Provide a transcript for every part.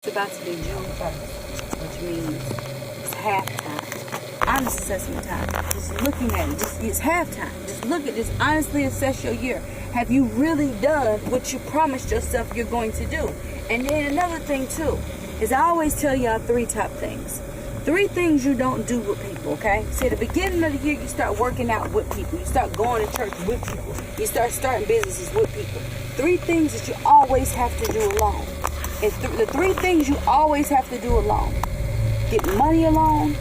It's about to be June 1st, which means it's halftime. Honest assessment time. Just looking at it, it's halftime. Just look at this, honestly assess your year. Have you really done what you promised yourself you're going to do? And then another thing too, is I always tell y'all 3 top things. 3 things you don't do with people, okay? See, at the beginning of the year, you start working out with people. You start going to church with people. You start starting businesses with people. 3 things that you always have to do alone. It's the 3 things you always have to do alone. Get money alone,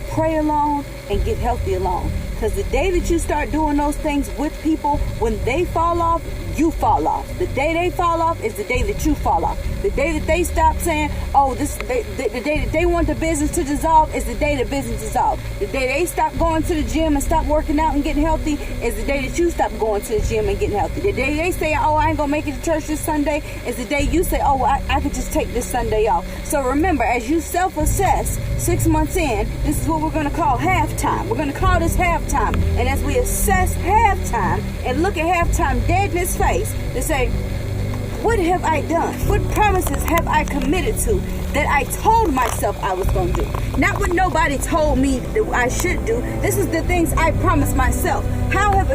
pray alone, and get healthy alone. Because the day that you start doing those things with people, when they fall off, you fall off. The day they fall off is the day that you fall off. The day that they stop saying, the day that they want the business to dissolve is the day the business dissolves. The day they stop going to the gym and stop working out and getting healthy is the day that you stop going to the gym and getting healthy. The day they say, I ain't gonna make it to church this Sunday is the day you say, I could just take this Sunday off. So remember, as you self-assess 6 months in, this is what we're gonna call halftime. We're gonna call this halftime. And as we assess halftime and look at halftime dead in his face, to say, what have I done? What promises have I committed to that I told myself I was going to do? Not what nobody told me that I should do. This is the things I promised myself. How have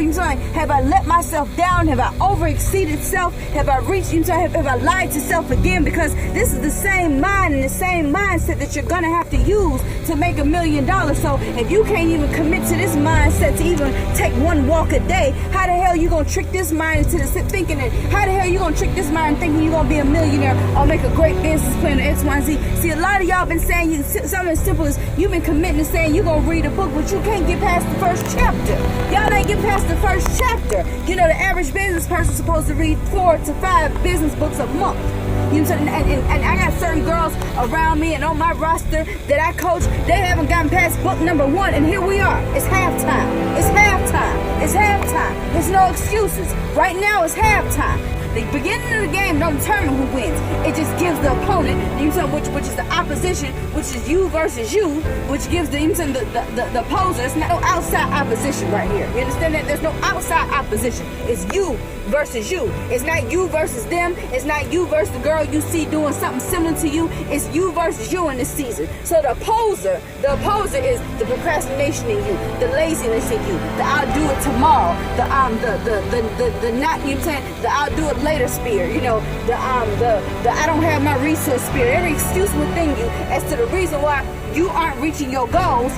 I let myself down? Have I overexceeded self? Have I reached, have I lied to self again? Because this is the same mind and the same mindset that you're going to have to use to make $1 million. So if you can't even commit to this mindset to even take 1 walk a day, how the hell you going to trick this mind into thinking that, how the hell you going to trick this mind thinking you're going to be a millionaire or make a great business plan or X, Y, and Z? See, a lot of y'all been saying something as simple as you've been committing to saying you're going to read a book, but you can't get past the first chapter. Y'all ain't get past the first chapter. You know, the average business person is supposed to read 4 to 5 business books a month. You know, and I got certain girls around me and on my roster that I coach, they haven't gotten past book number 1, and here we are. It's halftime. It's halftime. It's halftime. There's no excuses. Right now, it's halftime. The beginning of the game don't determine who wins. It just gives the opponent, which is the opposition, which is you versus you, which gives the opposer. It's not no outside opposition right here. You understand that? There's no outside opposition. It's you versus you. It's not you versus them. It's not you versus the girl you see doing something similar to you. It's you versus you in this season. So the opposer is the procrastination in you, the laziness in you, the I'll do it tomorrow, the not, you know what I'm saying, the I'll do it later spirit, the I don't have my resource spirit. Every excuse within you as to the reason why you aren't reaching your goals.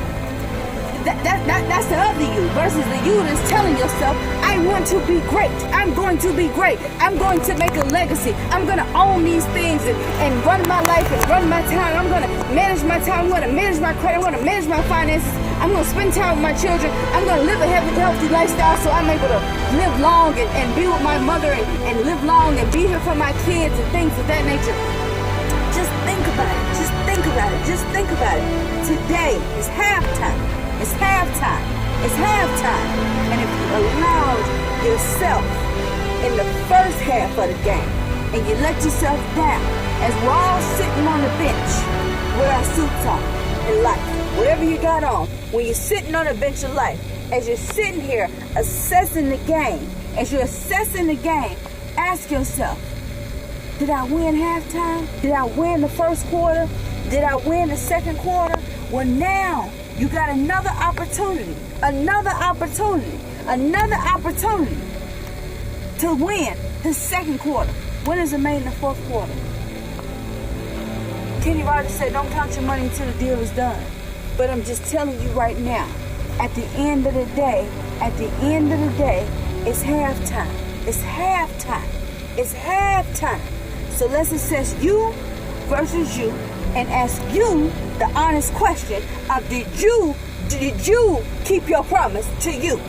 That's the other you versus the you that's telling yourself, I want to be great. I'm going to be great. I'm going to make a legacy. I'm going to own these things and run my life and run my time. I'm going to manage my time. I'm going to manage my credit. I'm going to manage my finances. I'm going to spend time with my children. I'm going to live a healthy lifestyle so I'm able to live long and be with my mother and live long and be here for my kids and things of that nature. Just think about it. Just think about it. Just think about it. Today is halftime. It's halftime. It's halftime. And if you allow yourself in the first half of the game and you let yourself down, as we're all sitting on the bench with our suits on in life, whatever you got on, when you're sitting on a bench of life, as you're sitting here assessing the game, ask yourself, did I win halftime? Did I win the first quarter? Did I win the second quarter? Well, now you got another opportunity to win the second quarter. When is it made in the fourth quarter? Kenny Rogers said, don't count your money until the deal is done. But I'm just telling you right now, at the end of the day, it's halftime. It's halftime. It's halftime. So let's assess you versus you and ask you the honest question of did you keep your promise to you?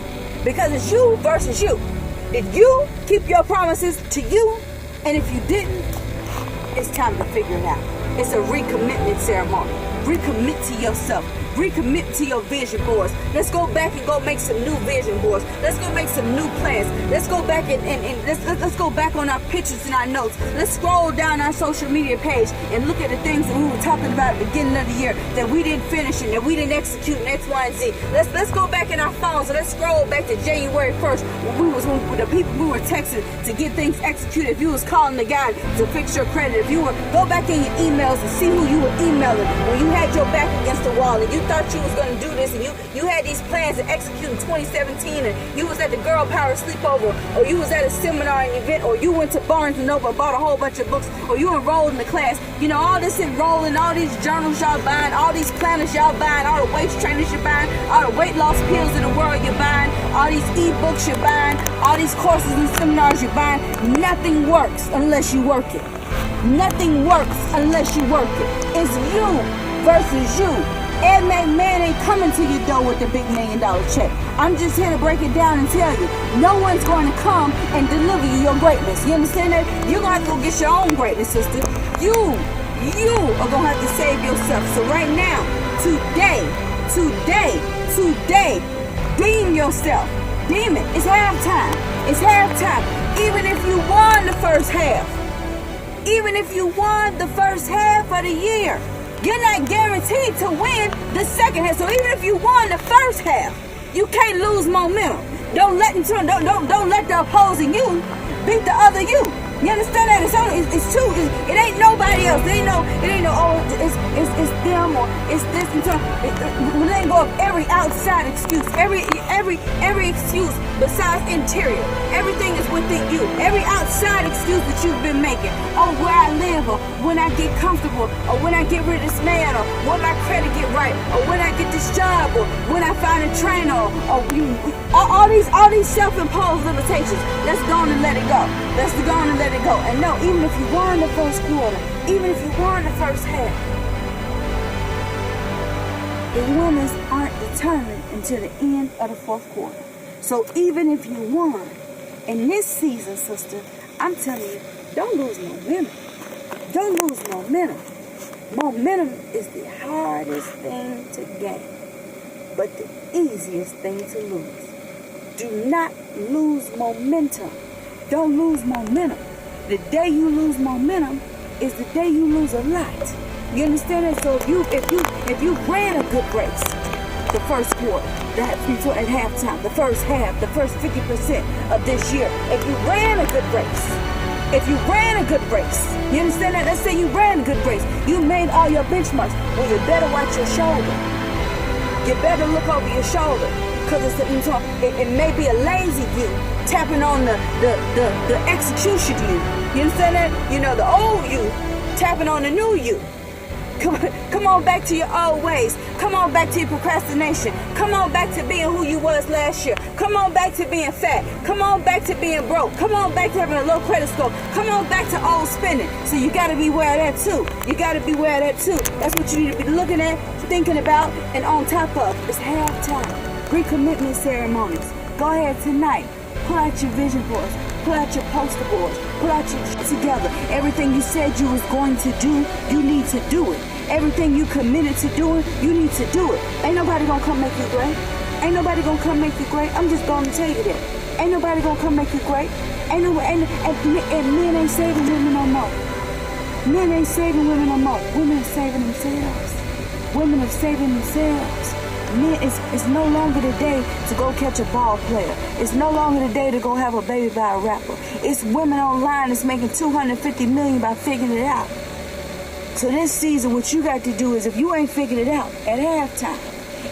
Because it's you versus you. Did you keep your promises to you? And if you didn't, it's time to figure it out. It's a recommitment ceremony. recommit to yourself. Recommit to your vision boards. Let's go back and go make some new vision boards. Let's go make some new plans. Let's go back and let's go back on our pictures and our notes. Let's scroll down our social media page and look at the things that we were talking about at the beginning of the year that we didn't finish and that we didn't execute in X, Y, and Z. Let's go back in our phones and let's scroll back to January 1st when the people we were texting to get things executed. If you was calling the guy to fix your credit, if you were go back in your emails and see who you were emailing when you had your back against the wall and you thought you was going to do this and you had these plans to execute in 2017 and you was at the girl power sleepover or you was at a seminar and event or you went to Barnes & Noble and bought a whole bunch of books or you enrolled in the class. You know, all this enrolling, all these journals y'all buying, all these planners y'all buying, all the weight trainers you're buying, all the weight loss pills in the world you're buying, all these ebooks you're buying, all these courses and seminars you're buying. Nothing works unless you work it. Nothing works unless you work it. It's you versus you. Ed McMahon ain't coming to your door with the big $1 million check. I'm just here to break it down and tell you, no one's going to come and deliver you your greatness. You understand that? You're going to have to go get your own greatness, sister. You are going to have to save yourself. So right now, today, deem yourself. Deem it. It's halftime. It's halftime. Even if you won the first half. Even if you won the first half of the year. You're not guaranteed to win the second half. So even if you won the first half, you can't lose momentum. Don't let the opposing you beat the other you. You understand that? It's two. It ain't nobody else. It ain't no. Oh, it's them or it's this and that. We let go of every outside excuse. Every excuse besides interior. Everything is within you. Every outside excuse that you've been making. Oh, where I live, or when I get comfortable, or when I get rid of this man, or when my credit get right, or when I get this job, or when I find a trainer, or all these self-imposed limitations. Let's go on and let it go. Let's go on and let it go. And no, even if you won the first quarter, even if you won the first half, the winners aren't determined until the end of the fourth quarter. So even if you won in this season, sister, I'm telling you, don't lose momentum. Don't lose momentum. Momentum is the hardest thing to gain, but the easiest thing to lose. Do not lose momentum. Don't lose momentum. The day you lose momentum is the day you lose a lot. You understand that? So if you ran a good race, the first quarter, at halftime, the first half, the first 50% of this year, if you ran a good race, you understand that? Let's say you ran a good race, you made all your benchmarks. Well, you better watch your shoulder. You better look over your shoulder. Because it may be a lazy you tapping on the execution you. You understand that? You know, the old you tapping on the new you. Come on back to your old ways. Come on back to your procrastination. Come on back to being who you was last year. Come on back to being fat. Come on back to being broke. Come on back to having a low credit score. Come on back to old spending. So you got to be aware of that too. That's what you need to be looking at, thinking about, and on top of. It's halftime. Recommitment ceremonies. Go ahead tonight. Pull out your vision boards. Pull out your poster boards. Pull out your shit together. Everything you said you was going to do, you need to do it. Everything you committed to doing, you need to do it. Ain't nobody gonna come make you great. Ain't nobody gonna come make you great. I'm just gonna tell you that. Ain't nobody gonna come make you great. And men ain't saving women no more. Men ain't saving women no more. Women are saving themselves. Women are saving themselves. It's no longer the day to go catch a ball player. It's no longer the day to go have a baby by a rapper. It's women online that's making $250 million by figuring it out. So this season, what you got to do is, if you ain't figured it out at halftime,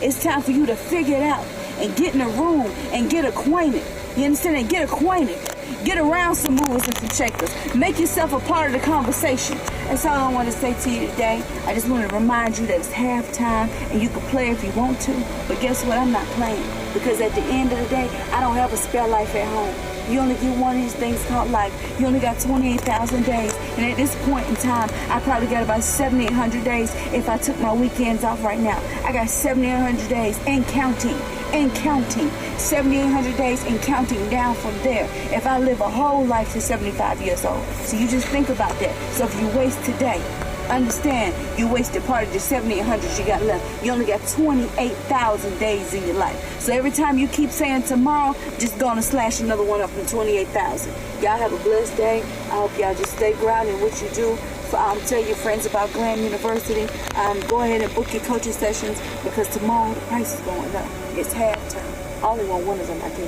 it's time for you to figure it out and get in a room and get acquainted. You understand that? Get acquainted. Get around some movers and some shakers. Make yourself a part of the conversation. That's all I want to say to you today. I just want to remind you that it's halftime and you can play if you want to. But guess what? I'm not playing. Because at the end of the day, I don't have a spare life at home. You only get one of these things called life. You only got 28,000 days. And at this point in time, I probably got about 7,800 days if I took my weekends off right now. I got 7,800 days and counting. 7,800 days and counting down from there if I live a whole life to 75 years old. So you just think about that. So if you waste today, understand you wasted part of the 7,800 you got left. You only got 28,000 days in your life. So every time you keep saying tomorrow, just gonna slash another one up from 28,000. Y'all have a blessed day. I hope y'all just stay grounded in what you do. Tell your friends about Glam University. Go ahead and book your coaching sessions, because tomorrow the price is going up. It's halftime. I only want winners on my team.